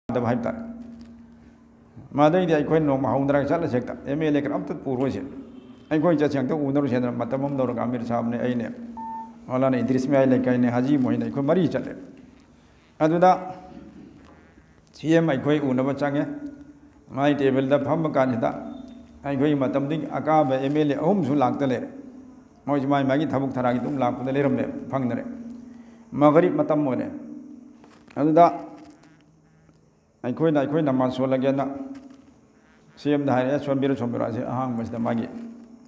ꯗꯕ ꯍꯥꯏꯕ ꯇꯥꯔꯦ ꯃꯗꯩꯗꯤ ꯑꯩꯈꯣꯏ ꯅꯣꯡꯃ ꯍꯧꯅꯔꯒ ꯆꯠꯂꯁꯦꯛꯇ MLA ꯈꯔ ꯑꯝꯇ ꯄꯨꯔꯣꯏꯁꯦ ꯑꯩꯈꯣꯏ ꯆꯠꯁꯦ ꯑꯝꯇ ꯎꯅꯔꯨꯁꯦꯅ ꯃꯇꯝ ꯑꯃ ꯂꯧꯔꯒ ꯑꯃꯤꯔ ꯁꯥꯍꯕꯅꯦ ꯑꯩꯅꯦ ꯃौलाना इद्रिस मयाई लेकाइने हाजी मोहिने अखोई मरी चले अदुदा CM अखोई उनब चंगे माई टेबल दा फम कानिदा अखोई मतमदि अकाब MLA अहुम सु लाक्तले मोइ माई मागी थबुक थरागी तुम लाक्पदे लेरमने फंगनरे मगरिब मतम मोने अदुदा अखोई नमाज सोलगेना CM दा हारे सोमबिरो असे अहांग मसदा मागी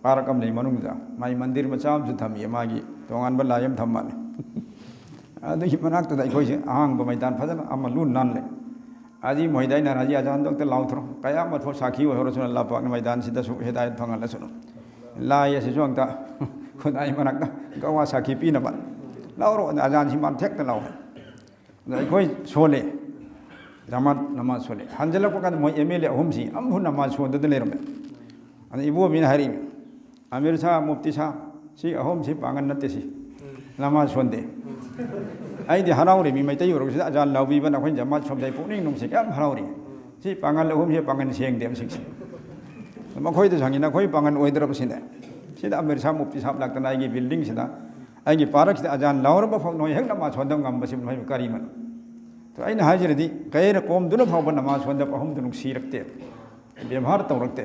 पारकम ले मनुंगदा माई मंदिर मचाम सु थमी मागी तोंगान बा लायम थम्माने अदि मनाक्तदा अखोइसे अहांग ब मैदान फजन अमा लुन नानले आजी मोहिदाई नाराजी आजान दक्ते लाउथरो कया मथो साखी होरो अल्लाह पाक मैदान सिदा सु हिदायत फंगल सुनो लाय से जोंता खुदाई मनाक्ता गवा साखी पीनबा लाउरो आजान सिमान थेक्ता लाउ अखोई सोले जमात नमाज सोले हंजलको का मोइ MLA अहुमसी अमहु नमाज सोदद लेरमे अनि इबो बिन हरि आमिर सा मुफ्ती सा सी अहुम सी पांगन नते सी नमाज सोंदे आइदि हराउरी मी मैतै योरगसि आजान लाउबी बन अखोइ जमात सोमदै पुनिंग नुमसे काम हराउरी सी पांगन अहुम से Pangan Seng them sixty मखोइ the सांगिना खोइ पांगन ओइदरब सिने सिदा आमिर सा मुफ्ती साहब लागतना आइगी बिल्डिंग सिदा आइगी पारक सिदा आजान लाउरब फौ नोइ हेक नमाज सोंदम गम्बसि नोइ कारिमन तो अइना हाजिरदि कैर कोम दुन फौब नमाज सोंद अहुम दुनुक सिरक्ते व्यवहार तौरक्ते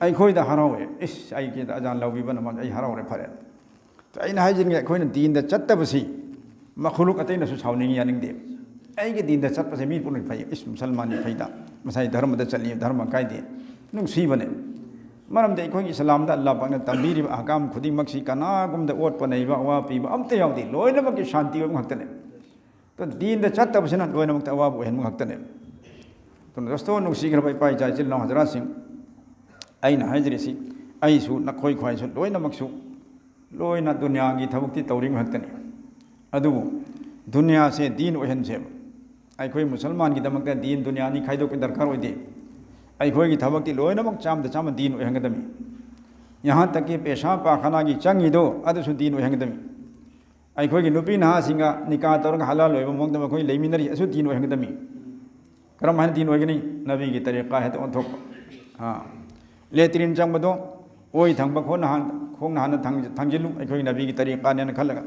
अखोइद हरावे इस आइगे आजान लाउबीब नमाज आई हरावरे फरे तो अइना हाजिरगे अखोइना दीन द चत्तबसि मखलुक अतैनसु सावनिंग यानिंगदे अइगे दीन द चत्पसे मी पुन फै इस मुसलमान नि फैदा मसाई धर्म द चली धर्म कायदे नुंग सीबने मरमदे अखोइगे इस्लाम द अल्लाह पाकना तंबीरि अहकाम खुदिमक्सि कनागुम द ओट पनैबा अवा पीबा अमते यावदि लोइनमकि शांति ओम हक्तने तो दीन द चत्तबसिना लोइनमक अवा ओहेन हक्तने तो दोस्तो नुंसिग्रबा इपाई जाइजिल न हजरा सिंह अइना हाजिरिसि अइसु नखोइ ख्वाइसु लोइनमक्सु लोइना दुनिया की थबुक्ति तौरिंग हक्तने अदुबु दुनिया से दीन ओहनसे अखोइ मुसलमान की दमक दीन दुनिया नि खाइदोक दरकार ओइदे अखोइ की थबक्ति लोइनमक चाम दीन ओहंगदमी यहाँ तक कि पेशा पाखाना की चंगिदो अदसु दीन ओहंगदमी अखोइ की नुपी नहा सिंगा निका तौरग हलाल ओइब मोंगदम अखोइ लेमिनरी असु दीन ओहंगदमी करम हान दीन ओइगनी नबी की तरीका है तो ओथोक हां लेत्रिन चंबदो ओइ थंब खोंग नहान थंजिलु अखोइ नबी की तरीका ने खलगा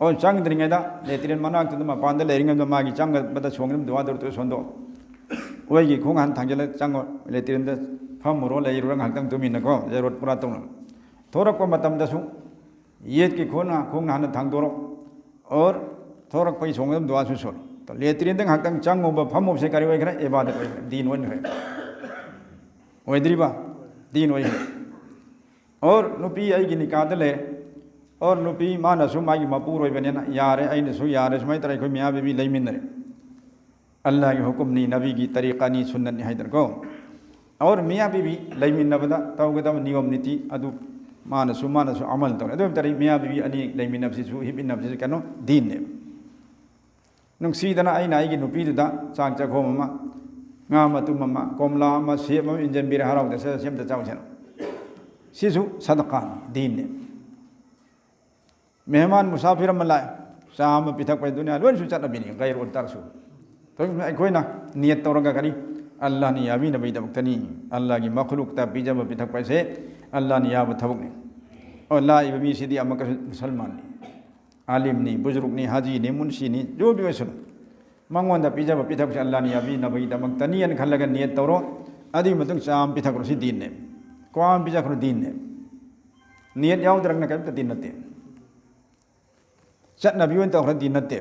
और चंगद्रिंगदा लेत्रिन मनाक तुम मपान लेरिंगम मागी चंगबद सोंगम दुआ दर तो सोंदो ओइगी खोंग हान थंजिल चंगो लेत्रिन द फमरो लेइरुरंग हक्तंग तुमिनको जरूरत पुरा तौन थोरक मतम दसु येत की खोंग नहान थंगदोरो और थोरक पै सोंगम दुआ सु सोल तो लेत्रिन दंग हक्तंग चंगोब फमोब से करि ओइखरा इबादत ओइखरा दीन ओइखरा ओइद्रिबा दीन ओइखरा और नुपी आइगी निकाद ले और नुपी मानसु मागी मपूर ओइबनेना यारे अइनसु यारे सुमाइ तरै खोइ मिया बेबी लेमिनरे अल्लाह की हुकुम नी नबी की तरीका नी सुन्नत नी हाइदर को और मिया बेबी लेमिनबदा तौगदम नियम नीति अदु मानसु अमल तौर अदु तरै मिया बेबी अनि लेमिनबसिसु हिबिनबसिसु कनो दीन ने नुंसीदना अइना आइगी नुपीदुदा चाक चखोम मा nga matum mama komla ma sep ma injan bir harau da sem da chawchen sisu sadaqa din ne mehman musafir malai sam pithak pai dunia lon su chat bini gair utar su to ai koina niyat tawraga kari allah ni yabi nabi da tani allah gi makhluk ta bijam pithak pai se allah ni yab thabuk ni और ला इबमी सिदी अमक मुसलमान नि आलिम नि बुजुर्ग नि हाजी नि मुंशी नि जो भी वैसन मंगोंदा पिजब पिथक से अल्लाह नि अभी नबी दमक तनियन खलगा नियत तौरो अदि मतुंग चाम पिथक रोसी दीन ने क्वाम पिजक रो दीन ने नियत याउद्रंग न कब दीन नते चट नबी वन तौर दीन नते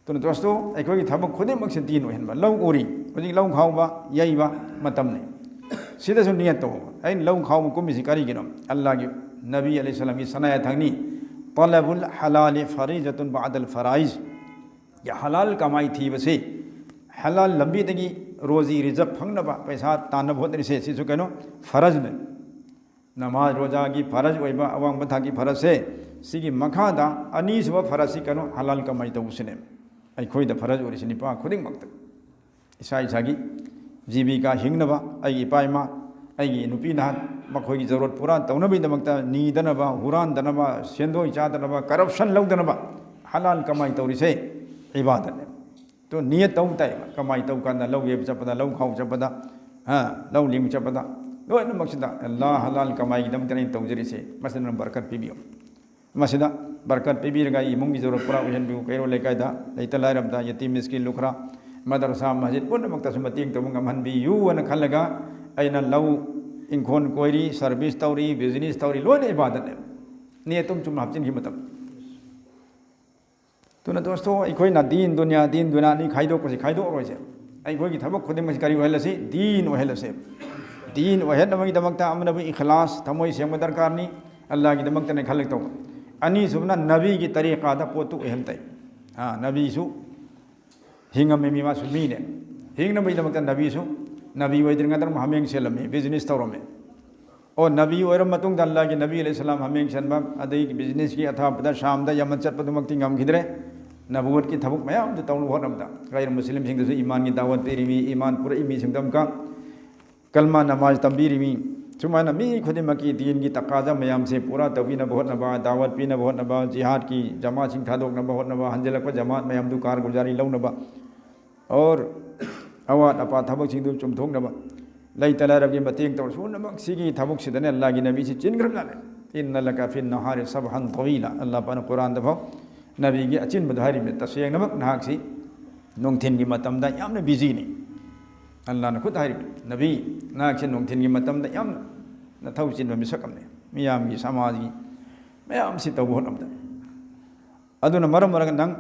तो दोस्तों अखोई थबक खुदे मक से दीन ओहनबा लौ ओरी होजि लौ खाउबा यइबा मतम ने सिदा सु नियत तो आई लौ खाउ कुमिसि करी गिनो अल्लाह की नबी अलैहि सलाम की सनाया थंगनी तलबुल हलाल फरीजतुन बअदल फराइज या हलाल कमाई थी बसे हलाल लंबी तगी रोजी रिजक फंगनबा पैसा तानब होतनि से सिसु कनो फरज ने नमाज रोजा की फरज ओइबा अवांग बथा की फरज से सिगी मखादा अनीसब फरज सि कनो हलाल कमाई तौसने आई खोइदा फरज ओरिसिनि पा खुदिंग मक्त इसा इसागी जीविका हिंगनबा आई इपाइमा आई नुपी नहान मखोगी जरूरत पूरा तौनबी दमकता नीदनबा हुरान दनबा सेंदो इचादनबा करप्शन लौदनबा हलाल कमाई तौरिसे इबादत ने तो नियत तौ ताई कमाई तौ कान लौ ये चपदा लौ खाउ चपदा लौ लिंग चपदा लोइनमक्सिदा अल्लाह हलाल कमाई दम तने तौजरिसे मसलन बरकत पीबियो मसिदा बरकत पीबीरगा इमुंगी जरूरत पूरा ओहनबिउ कैरो लेकायदा लैता लाइरबदा यतीम मिस्किन लुखरा मदरसा मस्जिद पुनमक्तसु मतेंग तौ ngamhanbiyu अन खलगा अइना लौ इंखोन कोइरी सर्विस तौरी बिजनेस तौरी लोइना इबादत ने नियत तुम चुम हापचिन की मतम तुना दोस्तों अखोइना दीन दुनिया नि खाइदोकपसि खाइदोरोइसे अखोइगी थबक खुदिमसि करी ओहलसि दीन ओहलसे दीन ओहनमगिदमक्ता अमनबु इखलास थमोइ सेंग दरकारनि अल्लाह की दमक्ता ने खलक तौ अनि सुबना नबी की तरीका दा पोतु ओहनतै नबी सु हिंगम मीमा सु मीने हिंगनमगिदमक्ता नबी ओइद्रिंगदर हमेंग सेलमे बिजनेस तौरमे और नबी ओइरम मतुंग दा अल्लाह की नबी अलैहि सलाम हमेंग सेनबा अदै बिजनेस की अथापदा शामदा यमन चटपदुमक्ति ngамखिद्रे नबुवत की थबुक मयाम दु तौन होनमदा गैर मुस्लिम सिंगदसु ईमान की दावत पेरिमी ईमान पूरा इमी सिंगदम का कलमा नमाज तंबीरिमी सुमाना मी खुदिमकी दीन की तकाजा मयाम से पूरा तवीना बहुत नबा दावत पीना बहुत नबा जिहाद की जमात सिंह थादोक नबा बहुत नबा हंजलक जमात मयाम दु कार गुजारी लौ नबा और अवात अपा थबक सिंह दु चुमथोक नबा लैता लारब की मतेंग तौर सुनमक सिगी थबक सिदने अल्लाह की नबी से चिनग्रम लाले इन्न लका फिन नहारि सबहन तवीला अल्लाह पाना कुरान दफा नबी की अचिन बधारी में तसेंग नमक नाहक सी नोंगथिन की मतमदा यामने बिजी नहीं अल्लाह ने खुद हारी नबी नाहक नोंगथिन की मतमदा याम नथौ चिन मिसकमने मियाम की समाज की मयाम सी तौ होनमदा अदुना मरम मरग नंग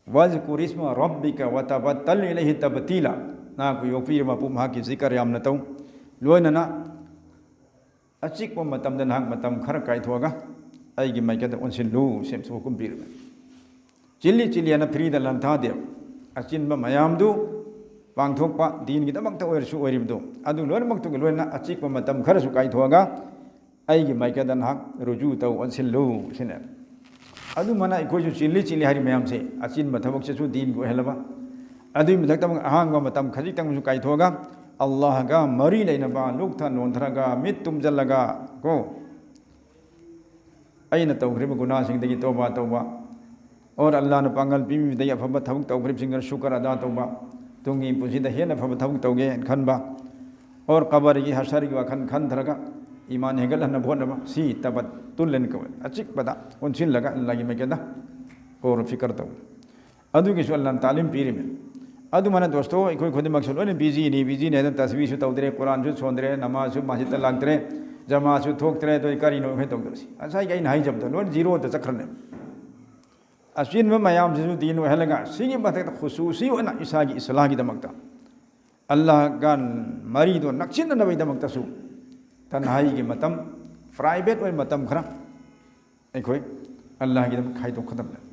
वज़कुर इस्म रब्बिका वतबत्तल इलैहि तबतीला ना को योपीर मपुम हा की जिक्र याम नतौ लोइनना अचिक प मतमदा नाहक मतम खर काइथोगा अइगी माइकदा ओनसिलु सेम सुकुम पीर चिल्ली अना फ्रीदा लंथा दे अचिनबा मयामदु पांगथोकपा दीन की दमक्ता ओइरसु ओइरिबदो अदु लोइनमक्तु लोइना अचिक मतम खरसु काइथोगा अइगी माइकदा नाहक रुजु तौ ओनसिलु सिने अदु मना इकोजु चिल्ली हारि मयाम से अचिन मथबक से दीन को हेलबा अदु मिलक्तम अहांग मतम खजितंगसु काइथोगा अल्लाह का मरी लेनबा लुक्था नोंथरगा मित तुमजलगा को अइना तौग्रिब गुनाह सिंगदगी तौबा तौबा और अल्लाह ने पांगल पीमीदगी अफब थबक तौग्रिब सिंगर शुक्र अदा तौबा तुंगी पुजिदा हेन अफब थबक तौगे खनबा और कबर की हशर की वखन खनधरगा ईमान हेगल हन भोनबा सी तबत तुलन को अचिक पदा उनसिन लगा अल्लाह की मकेदा और फिक्र तौ अदु की अल्लाह तालीम पीरी में अदु मना दोस्तों इकोई खुद मकसद लोने बिजी ने तस्वीर सु तौदरे कुरान सु सोंदरे नमाज सु मस्जिद लागदरे जमा सु थोकतरे तो करिनो हे तौदरसी असाई गई नाई जब लोन जीरो त चक्रने असिन में मयाम सु दीन वहलगा सिगी बते खुसूसी वना ईसा की इस्लाह की दमकता अल्लाह गान मरी दो नक्सिन नबई दमकता सु तन्हाई की मतम प्राइवेट वे मतम खरा एकोई अल्लाह की दम खाई तो खत्म